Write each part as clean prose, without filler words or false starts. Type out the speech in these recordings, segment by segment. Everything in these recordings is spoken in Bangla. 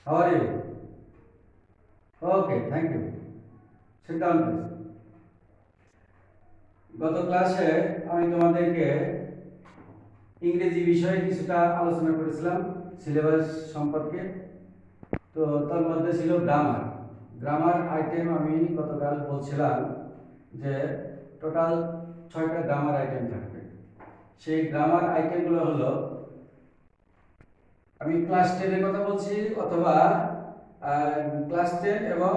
How are you? Okay, thank you. Sit down, please. গত ক্লাসে আমি তোমাদেরকে ইংরেজি বিষয়ে কিছুটা আলোচনা করেছিলাম সিলেবাস সম্পর্কে। তো তার মধ্যে ছিল গ্রামার। গ্রামার আইটেম আমি গতকাল বলছিলাম যে টোটাল 6টা গ্রামার আইটেম থাকবে। সেই গ্রামার আইটেমগুলো হলো, আমি ক্লাস 10 এর কথা বলছি অথবা ক্লাস 10 এবং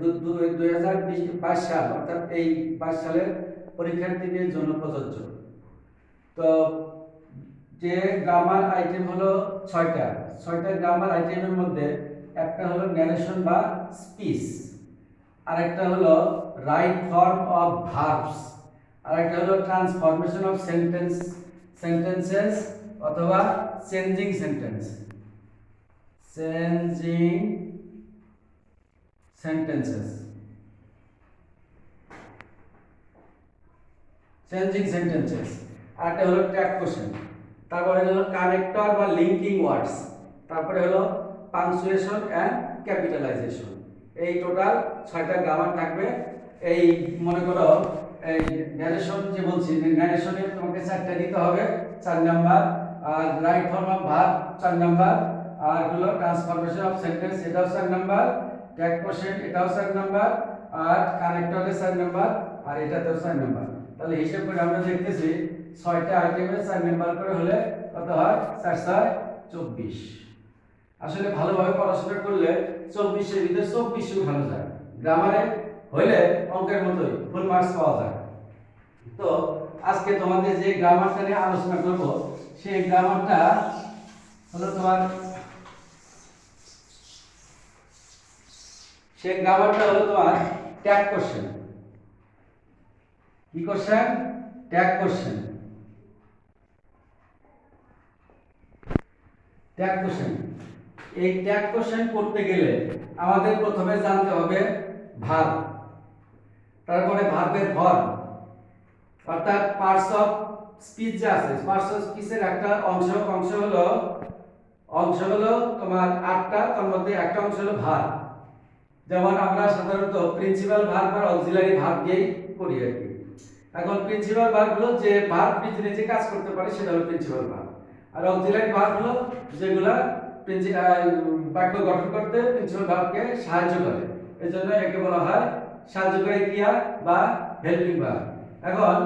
2022 সাল, অর্থাৎ এই 22 সালের পরীক্ষার্থীদের জন্য প্রযোজ্য। তো যে গ্রামার আইটেম হলো 6টা গ্রামার আইটেমের মধ্যে একটা হলো ন্যারেশন বা স্পিচ, আরেকটা হলো রাইট ফর্ম অফ ভার্বস, আরেকটা হলো ট্রান্সফরমেশন অফ সেন্টেন্সেস অথবা চেঞ্জিং সেন্টেন্সেস আরেকটা হলো ট্যাগ কোশ্চেন, তারপরে হলো কানেক্টর বা লিঙ্কিং ওয়ার্ডস, তারপরে হলো পাংচুয়েশন এন্ড ক্যাপিটালাইজেশন। এই টোটাল 6টা গ্রামার থাকবে। এই মনে করো এই ন্যারেশন যে বলছি, ন্যারেশনে তোমাকে 4টা দিতে হবে, 4 নাম্বার, আর right form of verb 4 number, আর হলো ট্রান্সফরমেশন অফ সেন্টেন্স এটাও 4 নাম্বার, ট্যাগ কোশ্চেন এটাও 4 নাম্বার, আর কানেক্টরে 4 নাম্বার, আর এটাতেও 4 নাম্বার। তাহলে হিসাব করে আমরা দেখতেছি 6টা আইটেমে 4 নাম্বার করে হলে কত হয়? 4 4 24। আসলে ভালোভাবে পড়াশোনা করলে 24 এর ভিতরে 24ও ভালো যায়। গ্রামারে হইলে অঙ্কের মতোই ফুল মার্কস পাওয়া যায়। তো আজকে তোমাদের যে গ্রামারটা নিয়ে আলোচনা করব, সেই গ্রামারটা হলো তোমার ট্যাগ কোশ্চেন। কি question? Tag question. Tag question, এই ট্যাগ কোশ্চেন করতে গেলে আমাদের প্রথমে জানতে হবে ভার্ব, তারপরে ভার্বের ফর্ম, অর্থাৎ পার্টস অফ স্পিচ যা আছে, পার্টস অফ স্পিচের একটা অংশ হলো তোমার 8টা, তার মধ্যে একটা অংশ হলো ভার্ব। যেমন আমরা সাধারণত প্রিন্সিপাল ভার্ব আর অক্সিলারি ভার্ব দিয়েই করি আর কি। এখন প্রিন্সিপাল ভার্ব হলো যে ভার্ব নিজে নিজে কাজ করতে পারে, সেটা হলো প্রিন্সিপাল ভার্ব। আর অক্সিলারি ভার্ব হলো যেগুলা বাক্য গঠন করতে প্রিন্সিপাল ভার্বকে সাহায্য করে, এজন্য একে বলা হয় সাহায্যকারী ক্রিয়া বা হেল্পিং ভার্ব। এখন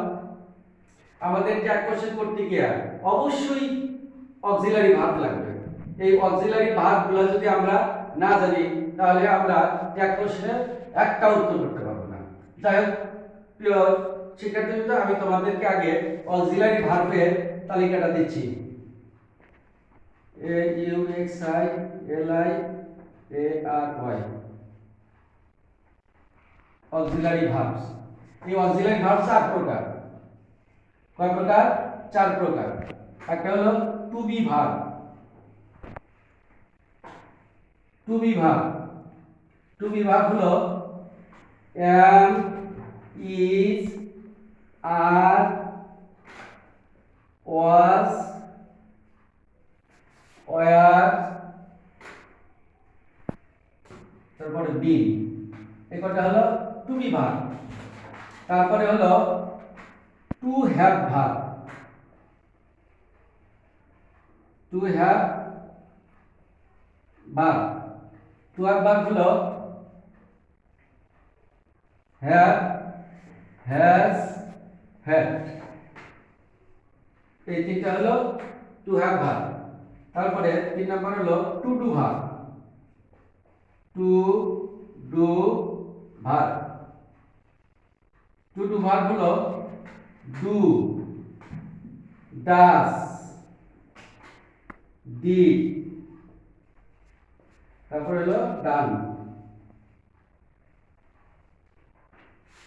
আমাদের ট্যাগ কোশ্চেন করতে গিয়ে অবশ্যই অক্সিলারি ভার্ব লাগবে। এই অক্সিলারি ভার্বগুলো যদি আমরা না জানি, তাহলে আমরা ট্যাগ কোশ্চেনের একটা উত্তর করতে পারবো না। যাই হোক, প্রিয় শিক্ষার্থীবৃন্দ, আমি তোমাদেরকে আগে অক্সিলারি ভার্বের তালিকাটা দিচ্ছি। A U X I L I A R Y, auxiliary verbs. এই অক্সিলারি ভার্ব 4 প্রকার। কয় প্রকার? 4 প্রকার। একটা হলো to be verb. To be verb হলো am, is, are, was, were, তারপরে been। এই কটা হলো টু বি ভার্ব। তারপরে হলো two have verb. Two have verb হলো have, has, had। এই তিনটা হলো টু হ্যাভ ভার্ব। তারপরে 3 নাম্বার হলো two do verb. Two do verb. Two do verb হলো ডু, ডাস, ডিড, তারপরে হলো ডান।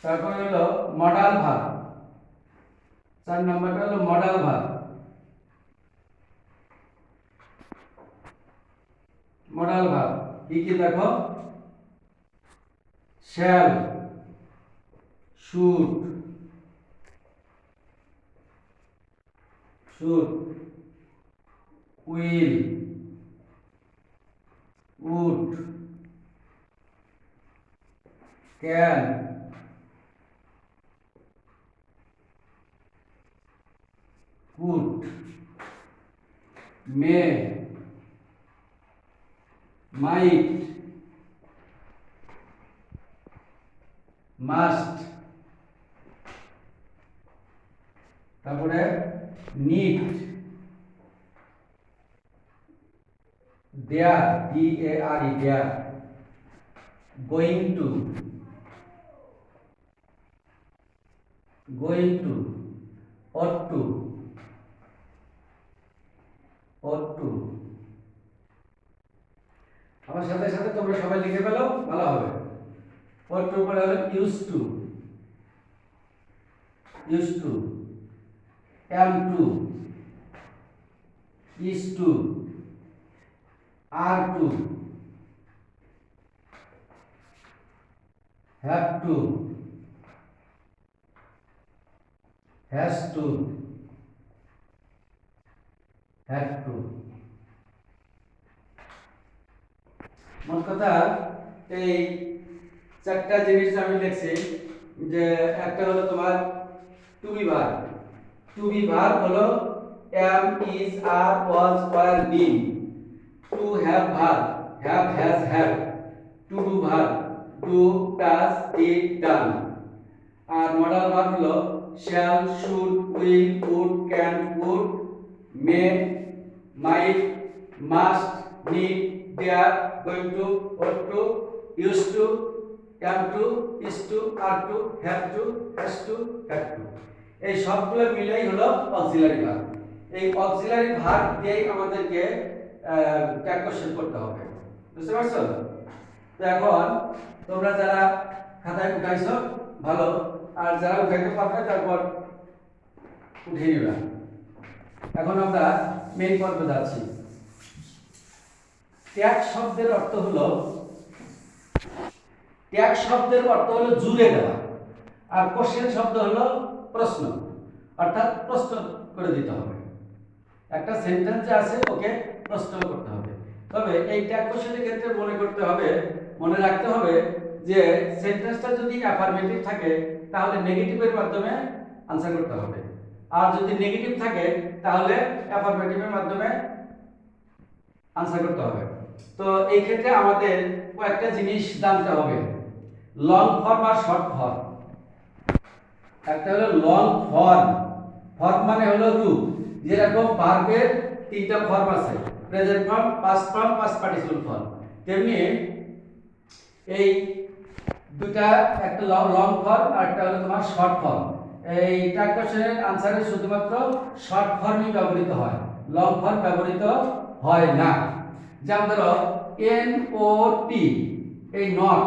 তারপরে হলো মডাল ভার্ব। 4 নাম্বারটা হলো মডাল ভার্ব। মডাল ভার্ব কি কি দেখো? Shall, should, will, would, can, could, may, might, must, তারপরে need, there, D-A-R-E, there, going to, ought to, আমার সাথে সাথে তোমরা সবাই লিখে ফেলো, ভালো হবে। ought to পরে হলো used to, am to, is to, are to, have to, has to, have to। মোট কথা এই চারটা জিনিস আমি লিখছি, যে একটা হলো তোমার to be verb. To be verb হলো am, is, are, was, were, been। To have verb have, has, have। To do verb do, does, did, done। আর মডাল ভার্ব হলো shall, should, will, would, can, would, may, might, must, need, dare, going to, ought to, used to, am to, is to, are to, have to, has to, have to। এই সবগুলো মিলেই হলো অক্সিলারি ভার্ব। এই অক্সিলারি ভার্ব দিয়েই আমাদেরকে ট্যাগ কোশ্চেন করতে হবে, বুঝতে পারছো? তো এখন তোমরা যারা খাতায় উঠাইছো ভালো, আর যারা উঠাইতে পারবে তারপর উঠিয়ে নিবা। এখন আমরা মেইন পর্বে যাচ্ছি। ট্যাগ শব্দের অর্থ হলো জুড়ে দেওয়া, আর কোশ্চেন শব্দ হলো প্রশ্ন, অর্থাৎ প্রশ্ন করে দিতে হবে। একটা সেন্টেন্স আছে ওকে প্রশ্ন করতে হবে। তবে এই ট্যাগ কোশ্চেনের ক্ষেত্রে মনে রাখতে হবে যে সেন্টেন্সটা যদি অ্যাফার্মেটিভ থাকে তাহলে নেগেটিভের মাধ্যমে আনসার করতে হবে, আর যদি নেগেটিভ থাকে তাহলে অ্যাফার্মেটিভের মাধ্যমে আনসার করতে হবে। তো এই ক্ষেত্রে আমাদের কয়েকটা জিনিস জানতে হবে, লং ফর্ম আর শর্ট ফর্ম। একটা হলো লং ফর্ম, ফর্ম মানে হলো রূপ, যেরকম ভার্বের তিনটা ফর্ম আছে, present form, past form, past participle form, তেমনি এই দুটা, একটা লং ফর্ম আর একটা হলো তোমার শর্ট ফর্ম। এই ট্যাগ কোশ্চেনের আনসারে শুধুমাত্র শর্ট ফর্মই ব্যবহৃত হয়, লং ফর্ম ব্যবহৃত হয় না। যেমন ধরো এন ও টি, এই নট,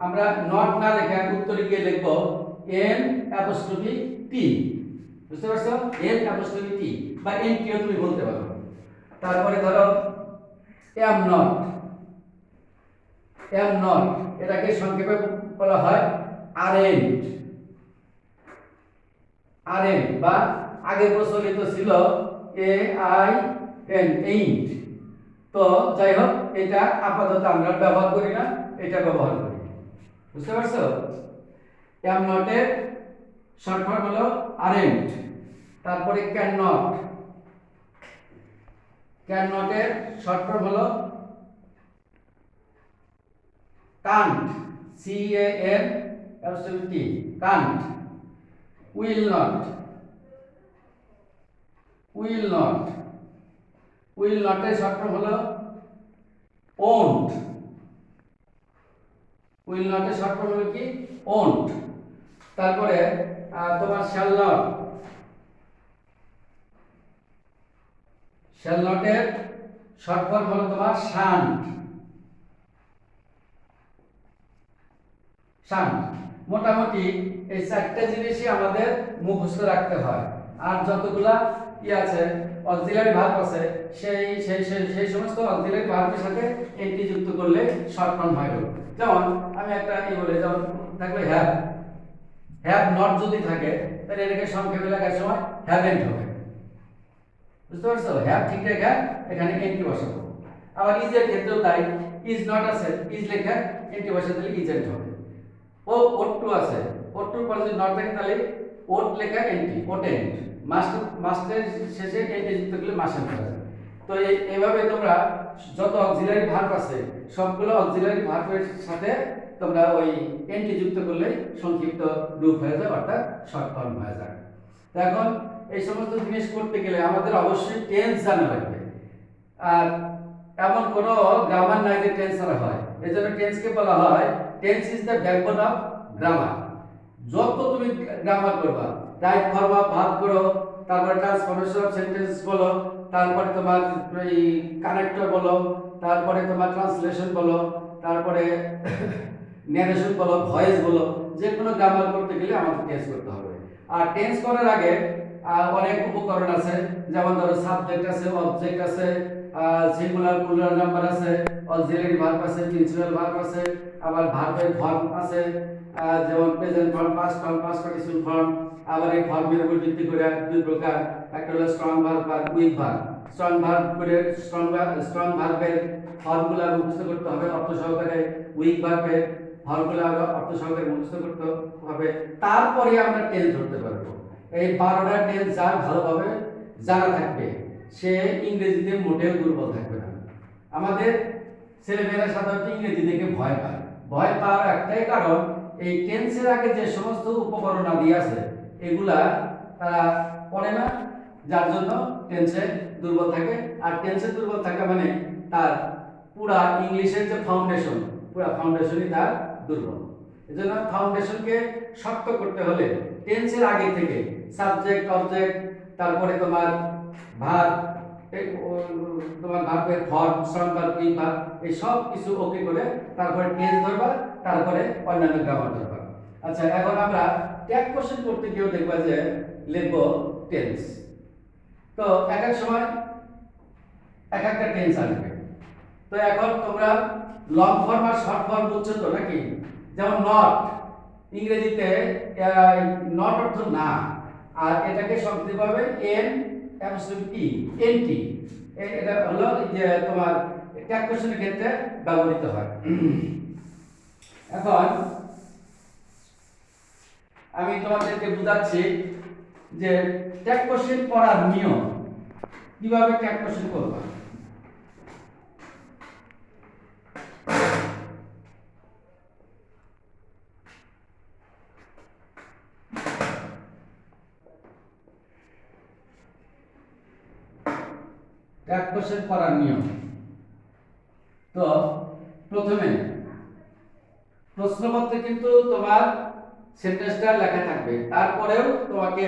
আমরা নট না লিখে উত্তরে গিয়ে লিখব এন অ্যাপোস্ট্রফি টি, বুঝতে পারছো? এন অ্যাপোস্ট্রফি টি বা এন টিও তুমি বলতে পারো। তারপরে ধরো এম নট, এটাকে সংক্ষেপে বলা হয় আরেন্ট, বা আগে প্রচলিত ছিল এ আই এন, এইন্ট। তো যাই হোক, এটা আপাতত আমরা ব্যবহার করি না, এটা ব্যবহার করি, বুঝতে পারছো? এম নটের শর্ট ফর্ম হলো আরেন্ট। তারপরে ক্যান নটের শর্ট ফর্ম হলো can't, C A N apostrophe can't. Will নটের শর্ট ফর্ম হলো ওন্ট। উইল নটের শর্ট ফর্ম হলো কি? ওন্ট। তারপরে তোমার শ্যাল নটের শর্ট ফর্ম হলো তোমার শান্ট। মোটামুটি এই চারটে জিনিসই আমাদের মুখস্থ রাখতে হয়। আর যতগুলা আছে অক্সিলারি ভার্ব আছে, সেই সমস্ত অক্সিলারি ভার্বের সাথে এনটি যুক্ত করলে শর্ট ফর্ম হয়। যেমন আমি একটা বলে, যেমন থাকলে হ্যাভ নট যদি থাকে তাহলে এটাকে সংক্ষেপে লেখার সময় হ্যাভেন্ট হবে, বুঝতে পারছো? হ্যাভ ঠিক রেখে এখানে এনটি বসাবো। আবার ইজের ক্ষেত্রেও তাই, ইজ নট আছে, ইজ লেখা এন্টি বসে দিলে ইজেন্ট হবে। ও ওট টু আছে, ওট টুর পরে যদি নট থাকে তাহলে ওট লেখা এন্টি, ওটেন্ট। মাস্টের শেষে এন্টি যুক্ত করলে মাসেন্ট হয়ে যাবে। তো এইভাবে তোমরা যত অক্সিলারি ভার্ব আছে সবগুলো অক্সিলারি ভার্বের সাথে তোমরা ওই এন্টি যুক্ত করলে সংক্ষিপ্ত রূপ হয়ে যায়, অর্থাৎ শর্ট ফর্ম হয়ে যায়। তো এখন এই সমস্ত জিনিস করতে গেলে আমাদের অবশ্যই টেন্স জানা লাগবে। আর এমন কোনো গ্রামার নাই যে টেন্স ছাড়া হয়, এজন্য টেন্সকে বলা হয় tense is the backbone of grammar. যত তুমি গ্রামার করবা, রাইট ফর্ম অফ ভার্ব করো, তারপরে ট্রান্সফরমেশন অফ সেন্টেন্স বলো, তারপরে তোমার এই কানেক্টর বলো, তারপরে তোমার ট্রান্সলেশন বলো, তারপরে ন্যারেশন বলো, ভয়েস বলো, যে কোনো গ্রামার করতে গেলে আমাদের টেন্স করতে হবে। আর টেন্স করার আগে অনেক উপকরণ আছে, যেমন ধরো সাবজেক্ট আছে, অবজেক্ট আছে, সিঙ্গুলার প্লুরাল নাম্বার আছে, অক্সিলারি ভার্ব আছে, প্রিন্সিপাল ভার্ব আছে, আবার ভার্বের ফর্ম আছে, যেমন present form, past form, past participle form. আবার এই ফর্মের উপর ভিত্তি করে দুই প্রকার, একটা হলো স্ট্রং ভার্ব আর উইক ভার্ব। স্ট্রং ভার্ব করে স্ট্রং ভার্বের ফর্মগুলো মুখস্থ করতে হবে অর্থ সহকারে, উইক ভার্বের ফর্মগুলো অর্থ সহকারে মুখস্থ করতে হবে, তারপরে আমরা টেন্স ধরতে পারবো। এই 12টা টেন্স যার ভালোভাবে জানা থাকবে সে ইংরেজিতে মোটেও দুর্বল থাকবে না। আমাদের ছেলেমেয়েরা সাধারণত ইংরেজি দেখে ভয় পায়। ভয় পাওয়ার একটাই কারণ, এই টেন্সের আগে যে সমস্ত উপকরণ আদি আছে এগুলা তারা পড়ে না, যার জন্য টেন্সে দুর্বল থাকে। আর টেন্সে দুর্বল থাকা মানে তার পুরা ইংলিশের যে ফাউন্ডেশন, পুরা ফাউন্ডেশনই তার দুর্বল। এজন্য ফাউন্ডেশনকে শক্ত করতে হলে টেন্সের আগে থেকে সাবজেক্ট, অবজেক্ট, তারপরে তোমার ভার্ব, তোমার ভার্বের form, strong verb, week verb, এই সব কিছু ওকে করে তারপরে টেন্স ধরবা, তারপরে অন্যান্য গ্রামার ধরবা। আচ্ছা, এখন আমরা ট্যাগ কোশ্চেন করতে গিয়েও দেখবা যে লিখব টেন্স। তো এক এক সময় এক একটা টেন্স আসবে। তো এখন তোমরা লং ফর্ম আর শর্ট ফর্ম বুঝছো তো নাকি? যেমন নট, ইংরেজিতে নট অর্থ না, আর এটাকে সংক্ষিপ্তভাবে এন অ্যাপোস্ট্রফি এনটি, এটা হলো যে তোমার ট্যাগ কোশ্চেনের ক্ষেত্রে ব্যবহৃত হয়। এখন আমি তোমাদেরকে বোঝাচ্ছি যে ট্যাগ কোশ্চেন করার নিয়ম, কিভাবে ট্যাগ কোশ্চেন করবা। ট্যাগ কোশ্চেন করার নিয়ম, তো প্রথমে প্রশ্নপত্রে কিন্তু তোমার সেন্টেন্সটা লেখা থাকবে, তারপরেও তোমাকে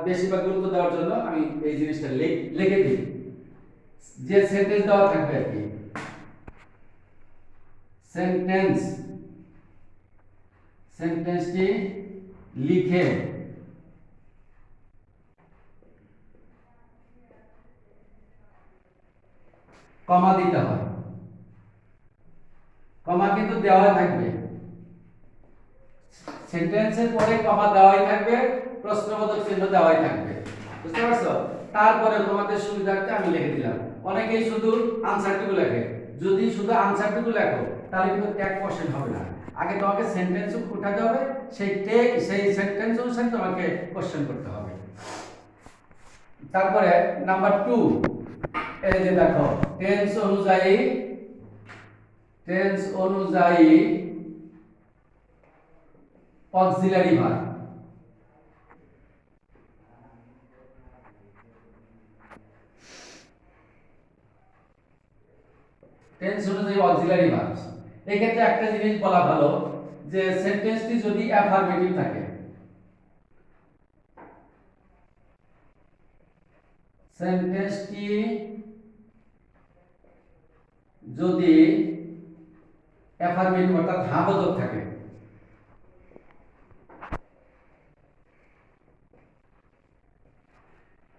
বেশিরভাগ গুরুত্ব দেওয়ার জন্য আমি এই জিনিসটা লিখে দিই, যে সেন্টেন্স দেওয়া থাকবে আর কি, সেন্টেন্সটি লিখে কমা দিতে হয়। কমা কিন্তু দেওয়া থাকবে, সেন্টেন্সের পরে কমা দেওয়াই থাকবে, প্রশ্নবোধক চিহ্ন দেওয়াই থাকবে, বুঝতে পারছো? তারপরে তোমাদের সুবিধার্থে আমি লিখে দিলাম। অনেকেই শুধু আনসারটুকু লেখে, যদি শুধু আনসারটুকু লেখো তাহলে কিন্তু ট্যাগ কোশ্চেন হবে না। আগে তোমাকে সেন্টেন্স উঠাতে হবে, সেই সেন্টেন্স অনুসারে তোমাকে কোশ্চেন করতে হবে। তারপরে নাম্বার 2, এই যে দেখো টেন্স অনুযায়ী অক্সিলারি ভার্ব। টেন্স অনুযায়ী অক্সিলারি ভার্ব, এই ক্ষেত্রে একটা জিনিস বলা ভালো যে সেন্টেন্সটি যদি অ্যাফার্মেটিভ থাকে, সেন্টেন্সটি যদি অ্যাফার্মেটিভ অর্থাৎ হ্যাঁবোধক থাকে,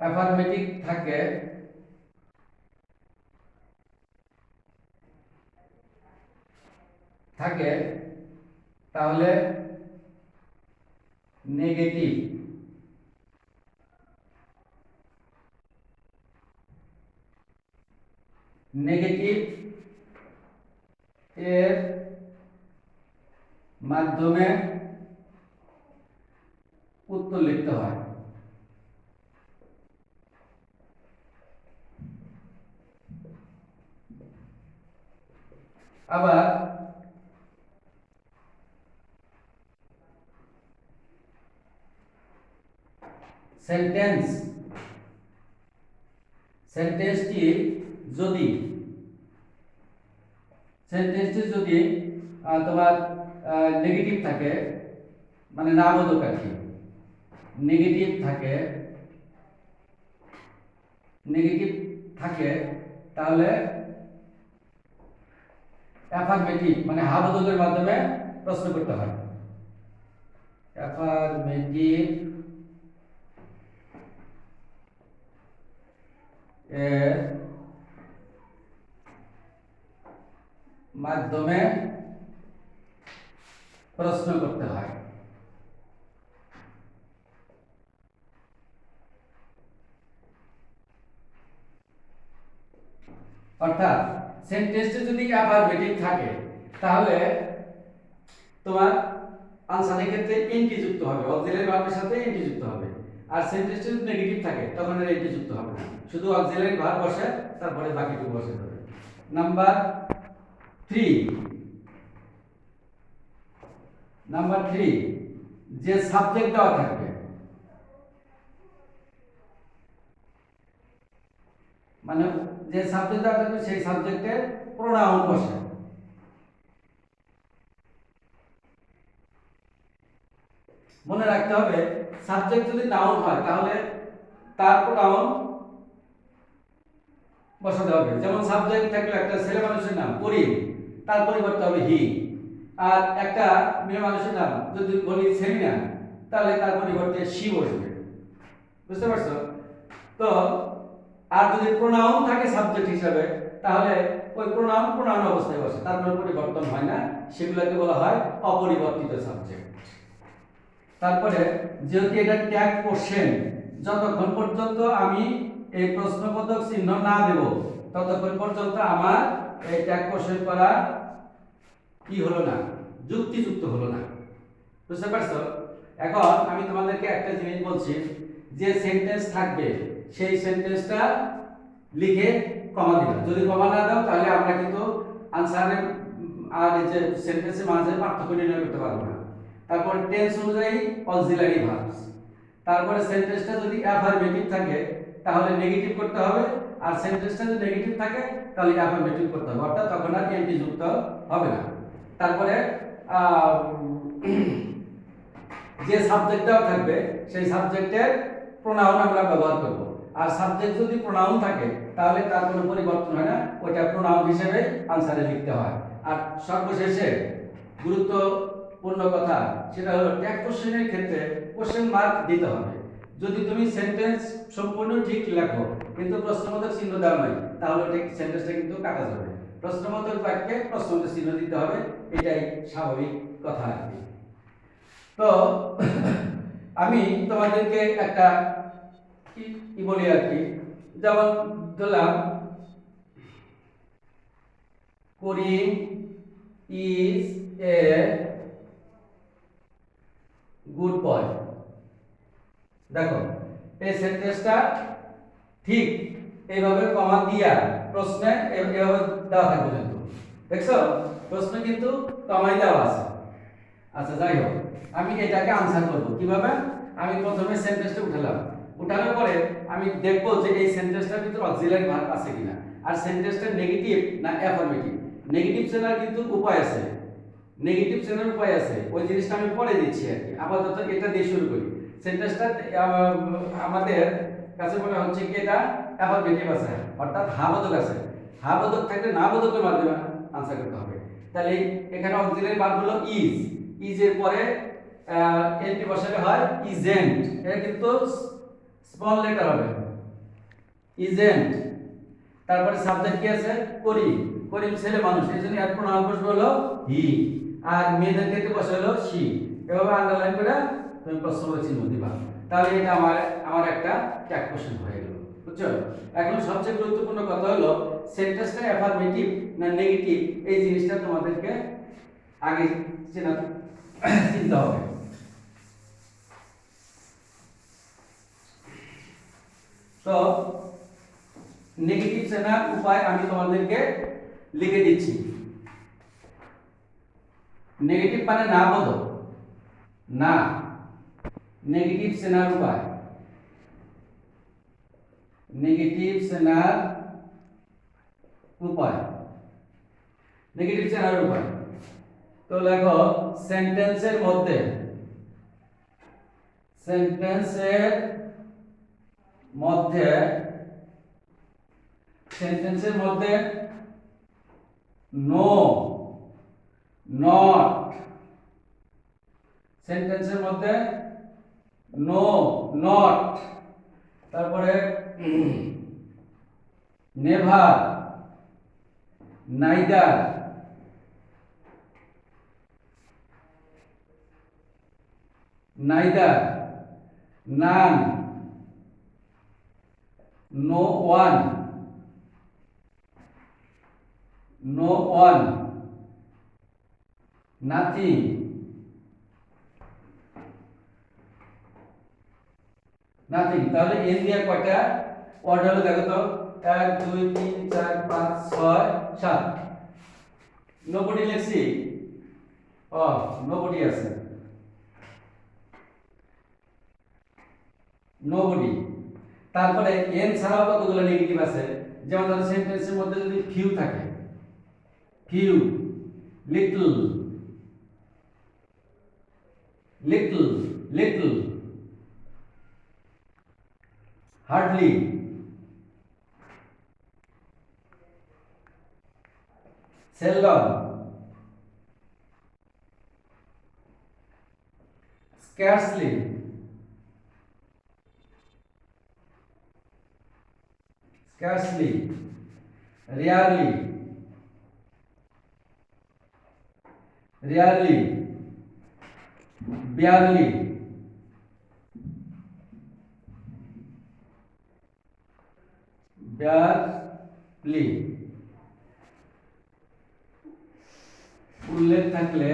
অ্যাফার্মেটিভ থাকে, তাহলে নেগেটিভ, নেগেটিভ এর মাধ্যমে উত্তর লিখতে হয়। আবার সেন্টেন্সটি যদি তোমার নেগেটিভ থাকে, মানে না বোধক আর কি, নেগেটিভ থাকে তাহলে অ্যাফার্মেটিভ মানে হা বোধকের মাধ্যমে প্রশ্ন করতে হয়। অ্যাফার্মেটিভ এর মাধ্যমে প্রশ্ন করতে হয়। অর্থাৎ সেন্টেন্সে যদি অ্যাফার্মেটিভ থাকে তাহলে তোমার আনসারের ক্ষেত্রে এনটি যুক্ত হবে, অক্সিলারি ভার্বের সাথে এনটি যুক্ত হবে। আর সেন্টেন্সে যদি নেগেটিভ থাকে তখন এর এনটি যুক্ত হবে না, শুধু অক্সিলারি ভার্ব বসে তারপরে বাকিটুকু বসে যাবে। নাম্বার 3 যে সাবজেক্ট দেওয়া থাকবে, মানে যে সাবজেক্ট দেওয়া থাকবে সেই সাবজেক্টের প্রোনাউন বসে। মনে রাখতে হবে সাবজেক্ট যদি নাউন হয় তাহলে তার প্রোনাউন বসাতে হবে। যেমন সাবজেক্ট থাকলে একটা ছেলে মানুষের নাম করিম, তার পরিবর্তে হবে হি। আর একটা মেয়ে মানুষের নাম যদি বলি সেলিনা, তাহলে তার পরিবর্তে শি বসবে। বুঝতে পারছো? তো আর যদি প্রোনাউন থাকে সাবজেক্ট হিসাবে তাহলে ওই প্রোনাউন অবস্থায় বসে, তার কোনো পরিবর্তন হয় না, সেগুলোকে বলা হয় অপরিবর্তিত সাবজেক্ট। তারপরে যেহেতু এটা ট্যাগ কোশ্চেন, যতক্ষণ পর্যন্ত আমি এই প্রশ্নবোধক চিহ্ন না দেব ততক্ষণ পর্যন্ত আমার এই ট্যাগ কোশ্চেন করা কি হলো না, যুক্তিযুক্ত হলো না। বুঝতে পারছো? এখন আমি তোমাদেরকে একটা জিনিস বলছি, যে সেন্টেন্স থাকবে সেই সেন্টেন্সটা লিখে কমা দিবা। যদি কমা না দাও তাহলে আমরা কিন্তু আনসারের আর এই যে সেন্টেন্সের মাঝে পার্থক্য নির্ণয় করতে পারবো না। তারপর টেন্স অনুযায়ী অক্সিলারি ভার্বস। তারপরে সেন্টেন্সটা যদি অ্যাফার্মেটিভ থাকে তাহলে নেগেটিভ করতে হবে, আর সেন্টেন্সটা যদি নেগেটিভ থাকে তাহলে অ্যাফার্মেটিভ করতে হবে, অর্থাৎ তখন আর এনটি যুক্ত হবে না। তারপরে যে সাবজেক্ট দেওয়া থাকবে সেই সাবজেক্টের প্রোনাউন আমরা ব্যবহার করব। আর সাবজেক্ট যদি প্রোনাউন থাকে তাহলে তার কোনো পরিবর্তন হয় না, ওইটা প্রোনাউন হিসেবে আনসারে লিখতে হয়। আর সর্বশেষে গুরুত্বপূর্ণ কথা সেটা হলো ট্যাগ কোশ্চেনের ক্ষেত্রে কোশ্চেন মার্ক দিতে হবে। যদি তুমি সেন্টেন্স সম্পূর্ণ ঠিক লেখো কিন্তু প্রশ্নবোধক চিহ্ন দেওয়া নাই তাহলে সেন্টেন্সটা কিন্তু কাটা যাবে। প্রশ্নবোধক বাক্যে প্রশ্নবোধক চিহ্ন দিতে হবে, এটাই স্বাভাবিক কথা আর কি। তো আমি তোমাদেরকে একটা কি বলি আর কি, যেমন ধরলাম করিম ইজ এ গুড বয়। দেখো এই সেন্টেন্সটা ঠিক এইভাবে কমা দিয়া প্রশ্নে এইভাবে দেওয়া থাকবে, কিন্তু দেখছো প্রশ্ন কিন্তু কমাই দেওয়া আছে। আচ্ছা যাই হোক, আমি এটাকে আনসার করব কিভাবে। আমি প্রথমে সেন্টেন্সটা উঠানোর পরে আমি দেখব যে এই সেন্টেন্সটার ভিতরে অক্সিলারি ভার্ব আছে কিনা, আর সেন্টেন্সটা নেগেটিভ না অ্যাফার্মেটিভ। নেগেটিভ চেনার কিন্তু উপায় আছে, ওই জিনিসটা আমি পরে দিচ্ছি আর কি। আপাতত এটা দিয়ে শুরু করি। সেন্টেন্সটা আমাদের কাছে মনে হচ্ছে কি এটা অ্যাফার্মেটিভ আছে, অর্থাৎ হ্যাঁ বোধক আছে। হ্যাঁ বোধক থাকলে না বোধকের মাধ্যমে আনসার করতে হবে। তাহলে এখানে অক্সিলারি ভার্ব হলো ইজ এর পরে এনটি বসালে হয় ইজেন্ট। এটা কিন্তু স্মল লেটার হবে, ইজেন্ট। তারপরে সাবজেক্ট কি আছে করিম ছেলে মানুষ, এইজন্য এর প্রোনাউন বসবে হলো হি, আর মেয়েদের ক্ষেত্রে বসে হলো শি। এভাবে আন্ডারলাইন করে তুমি প্রশ্নবোধক চিহ্ন দিবা, তাহলে এটা আমার একটা ট্যাগ কোশ্চেন হয়ে গেল। বুঝছো? এখন সবচেয়ে গুরুত্বপূর্ণ কথা হলো সেন্টেন্সটা অ্যাফার্মেটিভ না নেগেটিভ এই জিনিসটা তোমাদেরকে আগে চিন্তা হবে। তো নেগেটিভ চেনার উপায় আমি তোমাদেরকে লিখে দিচ্ছি। নেগেটিভ মানে না বলো, না, নেগেটিভ চেনার উপায়, নেগেটিভ চেনার উপায়, নেগেটিভ চেনার উপায়। তো লেখো সেন্টেন্সের মধ্যে, সেন্টেন্সের মধ্যে, সেন্টেন্সের মধ্যে নো, নট, সেন্টেন্সের মধ্যে নো, নট, তারপরে never, neither, neither, none, no one, no one, nothing, nothing. তাহলে এন দিয়ে কয়টা ওয়ার্ড হলো দেখো তো, 1 2 3 4 5 6 7। নোবডি লিখছি, ও নোবডি আছে, নোবডি। তারপরে এন ছাড়াও কতগুলো নেগেটিভ আছে, যেমন ধরো সেন্টেন্সের মধ্যে যদি ফিউ থাকে, few, little, little, little, hardly, seldom, scarcely, scarcely, rarely, rarely, barely, barely, উল্লেখ থাকলে,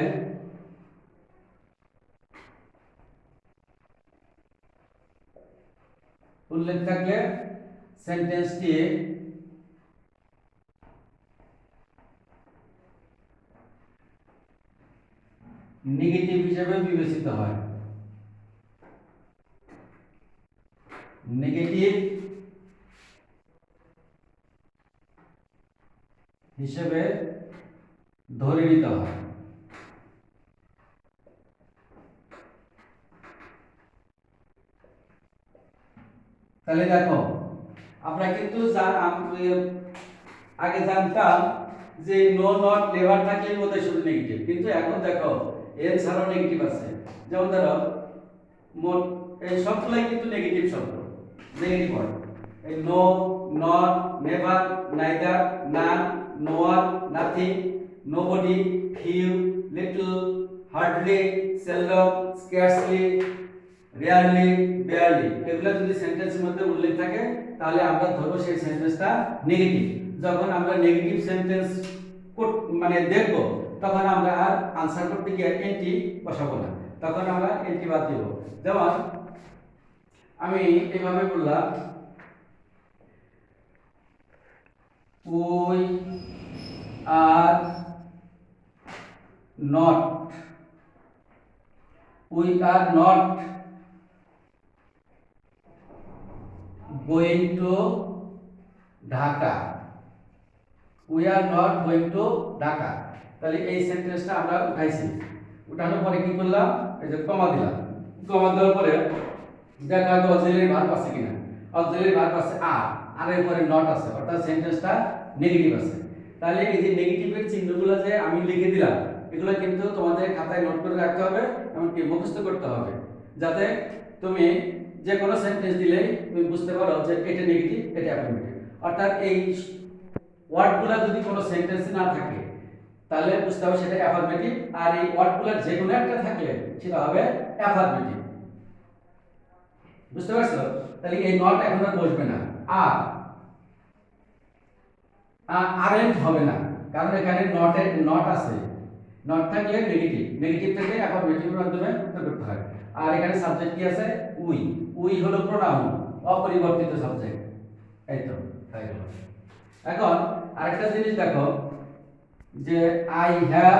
উল্লেখ থাকলে সেন্টেন্সটি নেগেটিভ হিসেবে বিবেচিত হয়, নেগেটিভ হিসেবে ধরে নিতে হয়। তাহলে দেখো আমরা কিন্তু আগে জানতাম যে নো, নট, নেভার থাকলে ওদের শুধু নেগেটিভ, কিন্তু এখন দেখো এর ছাড়াও নেগেটিভ আছে। যেমন ধরো মোট এই সবগুলাই কিন্তু নেগেটিভ শব্দ, নেগেটিভ ওয়ার্ড। এই no, not, never, neither, none, no one, nothing, nobody, few, little, hardly, seldom, scarcely, rarely, barely, এগুলো যদি সেন্টেন্সের মধ্যে উল্লেখ থাকে তাহলে আমরা ধরবো সেই সেন্টেন্সটা নেগেটিভ। যখন আমরা নেগেটিভ সেন্টেন্স মানে দেখব তখন আমরা আর আনসার করতে গিয়ে এনটি বসাবো না, তখন আমরা এনটি বাদ দিব। যেমন আমি এইভাবে বললাম, we are not, we are not going to Dhaka, we are not going to Dhaka। তাহলে এই সেন্টেন্সটা আমরা উঠাইছি, উঠানোর পরে কি করলাম, এই যে কমা দিলাম, কমা দেওয়ার পরে দেখা গেল অক্সিলারি ভার্ব আছে কিনা, অক্সিলারি ভার্ব আছে আর এর পরে নট আছে, অর্থাৎ সেন্টেন্সটা নেগেটিভ আছে। তাহলে এই যে নেগেটিভের চিহ্নগুলো যে আমি লিখে দিলাম এগুলো কিন্তু তোমাদের খাতায় নোট করে রাখতে হবে, এমনকি মুখস্থ করতে হবে, যাতে তুমি যে কোনো সেন্টেন্স দিলে তুমি বুঝতে পারো যে এটা নেগেটিভ এটা অ্যাফার্মেটিভ। অর্থাৎ এই ওয়ার্ডগুলো যদি কোনো সেন্টেন্সে না থাকে তাহলে বুঝতে হবে সেটা অ্যাফার্মেটিভ, আর এই ওয়ার্ডগুলোর যে কোনো একটা থাকলে সেটা হবে অ্যাফার্মেটিভ। বুঝতে পারছো? তাহলে এই নট এখন আর বসবে না, আর আরএন্ট হবে না, কারণ এখানে নট আছে। নট থাকলে নেগেটিভ, নেগেটিভ থেকে অ্যাফার্মেটিভের মাধ্যমে উত্তর করতে হয়। আর এখানে সাবজেক্ট কি আছে? উই। উই হলো প্রোনাউন, অপরিবর্তিত সাবজেক্ট। এই তো তাই হলো। এখন আরেকটা জিনিস দেখো যে আই হ্যাভ